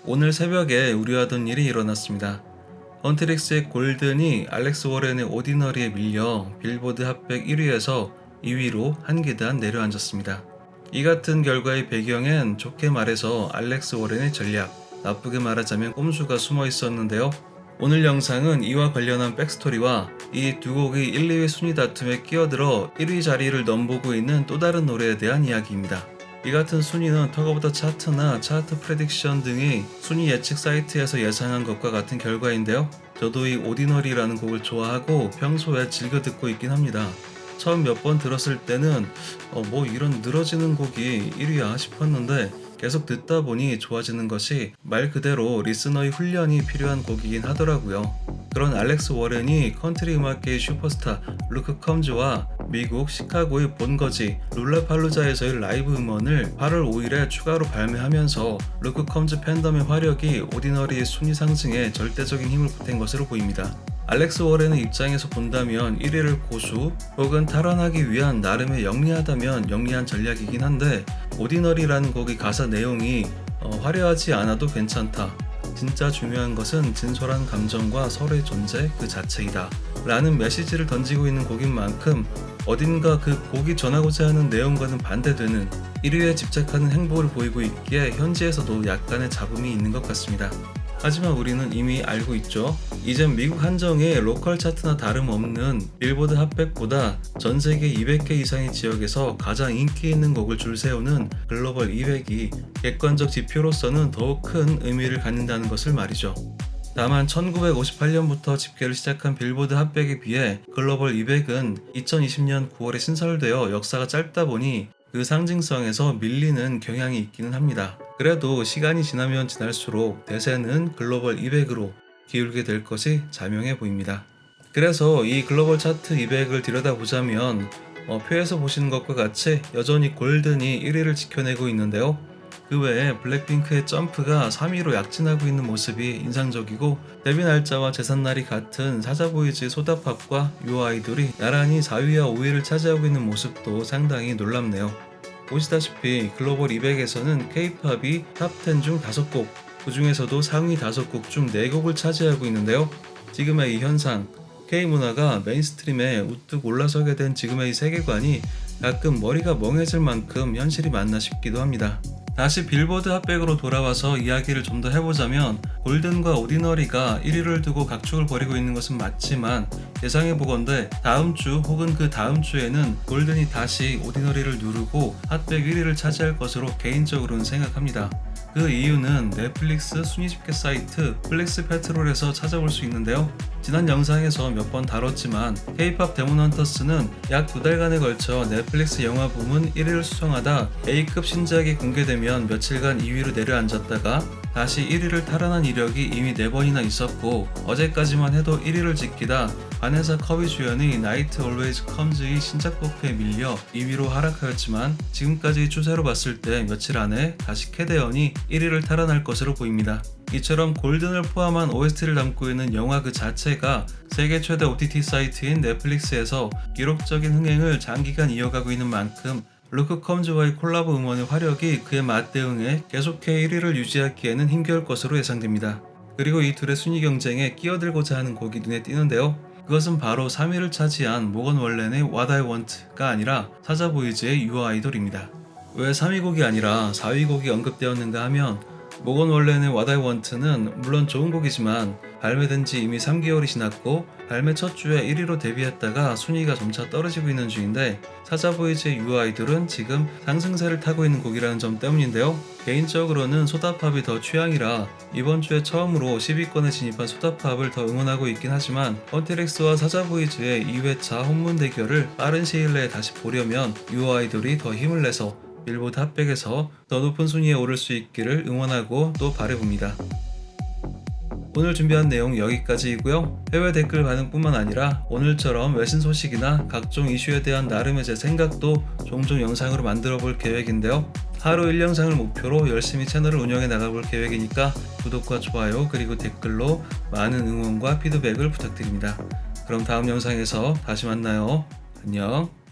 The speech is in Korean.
오늘 새벽에 우려하던 일이 일어났습니다. 헌트릭스의 골든이 알렉스 워렌의 오디너리에 밀려 빌보드 핫백 1위에서 2위로 한 계단 내려앉았습니다. 이 같은 결과의 배경엔 좋게 말해서 알렉스 워렌의 전략, 나쁘게 말하자면 꼼수가 숨어 있었는데요. 오늘 영상은 이와 관련한 백스토리와 이 두 곡이 1, 2위 순위 다툼에 끼어들어 1위 자리를 넘보고 있는 또 다른 노래에 대한 이야기입니다. 이 같은 순위는 턱 오브 더 차트나 차트 프레딕션 등의 순위 예측 사이트에서 예상한 것과 같은 결과인데요. 저도 이 오디너리라는 곡을 좋아하고 평소에 즐겨 듣고 있긴 합니다. 처음 몇 번 들었을 때는 뭐 이런 늘어지는 곡이 1위야 싶었는데 계속 듣다 보니 좋아지는 것이 말 그대로 리스너의 훈련이 필요한 곡이긴 하더라고요. 그런 알렉스 워렌이 컨트리 음악계의 슈퍼스타 루크 컴즈와 미국 시카고의 본거지 룰라팔루자에서의 라이브 음원을 8월 5일에 추가로 발매하면서 루크 컴즈 팬덤의 화력이 오디너리의 순위 상승에 절대적인 힘을 보탠 것으로 보입니다. 알렉스 워렌의 입장에서 본다면 1위를 고수 혹은 탈환하기 위한 나름의 영리하다면 영리한 전략이긴 한데 오디너리라는 곡의 가사 내용이 화려하지 않아도 괜찮다. 진짜 중요한 것은 진솔한 감정과 서로의 존재 그 자체이다. 라는 메시지를 던지고 있는 곡인 만큼 어딘가 그 곡이 전하고자 하는 내용과는 반대되는 1위에 집착하는 행보를 보이고 있기에 현지에서도 약간의 잡음이 있는 것 같습니다. 하지만 우리는 이미 알고 있죠. 이젠 미국 한정의 로컬 차트나 다름없는 빌보드 핫백보다 전 세계 200개 이상의 지역에서 가장 인기 있는 곡을 줄 세우는 글로벌 200이 객관적 지표로서는 더욱 큰 의미를 갖는다는 것을 말이죠. 다만 1958년부터 집계를 시작한 빌보드 핫백에 비해 글로벌 200은 2020년 9월에 신설되어 역사가 짧다 보니 그 상징성에서 밀리는 경향이 있기는 합니다. 그래도 시간이 지나면 지날수록 대세는 글로벌 200으로 기울게 될 것이 자명해 보입니다. 그래서 이 글로벌 차트 200을 들여다보자면 표에서 보시는 것과 같이 여전히 골든이 1위를 지켜내고 있는데요. 그 외에 블랙핑크의 점프가 3위로 약진하고 있는 모습이 인상적이고 데뷔 날짜와 제삿날이 같은 사자보이즈의 소다팝과 요 아이돌이 나란히 4위와 5위를 차지하고 있는 모습도 상당히 놀랍네요. 보시다시피 글로벌 200에서는 K-팝이 탑10 중 5곡, 그 중에서도 상위 5곡 중 4곡을 차지하고 있는데요. 지금의 이 현상, K-문화가 메인스트림에 우뚝 올라서게 된 지금의 이 세계관이 가끔 머리가 멍해질 만큼 현실이 맞나 싶기도 합니다. 다시 빌보드 핫백으로 돌아와서 이야기를 좀 더 해보자면 골든과 오디너리가 1위를 두고 각축을 벌이고 있는 것은 맞지만 예상해보건대 다음 주 혹은 그 다음 주에는 골든이 다시 오디너리를 누르고 핫백 1위를 차지할 것으로 개인적으로는 생각합니다. 그 이유는 넷플릭스 순위 집계 사이트 플릭스 페트롤에서 찾아볼 수 있는데요. 지난 영상에서 몇 번 다뤘지만 K-팝 데몬 헌터스는 약 2달간에 걸쳐 넷플릭스 영화 부문 1위를 수성하다 A급 신작이 공개되면 며칠간 2위로 내려앉았다가 다시 1위를 탈환한 이력이 이미 4번이나 있었고 어제까지만 해도 1위를 지키다 바네사 커비 주연의 나이트 올웨이즈 컴즈의 신작 버프에 밀려 2위로 하락하였지만 지금까지의 추세로 봤을 때 며칠 안에 다시 캐대언이 1위를 탈환할 것으로 보입니다. 이처럼 골든을 포함한 OST를 담고 있는 영화 그 자체가 세계 최대 OTT 사이트인 넷플릭스에서 기록적인 흥행을 장기간 이어가고 있는 만큼 루크 컴즈와의 콜라보 음원의 화력이 그에 맞대응해 계속해 1위를 유지하기에는 힘겨울 것으로 예상됩니다. 그리고 이 둘의 순위 경쟁에 끼어들고자 하는 곡이 눈에 띄는데요. 그것은 바로 3위를 차지한 모건 월렌의 What I Want가 아니라 사자보이즈의 You Are Idol입니다. 왜 3위 곡이 아니라 4위 곡이 언급되었는가 하면 모건 월렌의 What I Want는 물론 좋은 곡이지만 발매된 지 이미 3개월이 지났고 발매 첫 주에 1위로 데뷔했다가 순위가 점차 떨어지고 있는 중인데 사자보이즈의 You 아이돌은 지금 상승세를 타고 있는 곡이라는 점 때문인데요. 개인적으로는 소다팝이 더 취향이라 이번 주에 처음으로 10위권에 진입한 소다팝을 더 응원하고 있긴 하지만 헌트릭스와 사자보이즈의 2회차 홈문 대결을 빠른 시일 내에 다시 보려면 You 아이돌이 더 힘을 내서 빌보드 핫백에서 더 높은 순위에 오를 수 있기를 응원하고 또 바라봅니다. 오늘 준비한 내용 여기까지이고요. 해외 댓글 반응뿐만 아니라 오늘처럼 외신 소식이나 각종 이슈에 대한 나름의 제 생각도 종종 영상으로 만들어 볼 계획인데요. 하루 1영상을 목표로 열심히 채널을 운영해 나가볼 계획이니까 구독과 좋아요 그리고 댓글로 많은 응원과 피드백을 부탁드립니다. 그럼 다음 영상에서 다시 만나요. 안녕.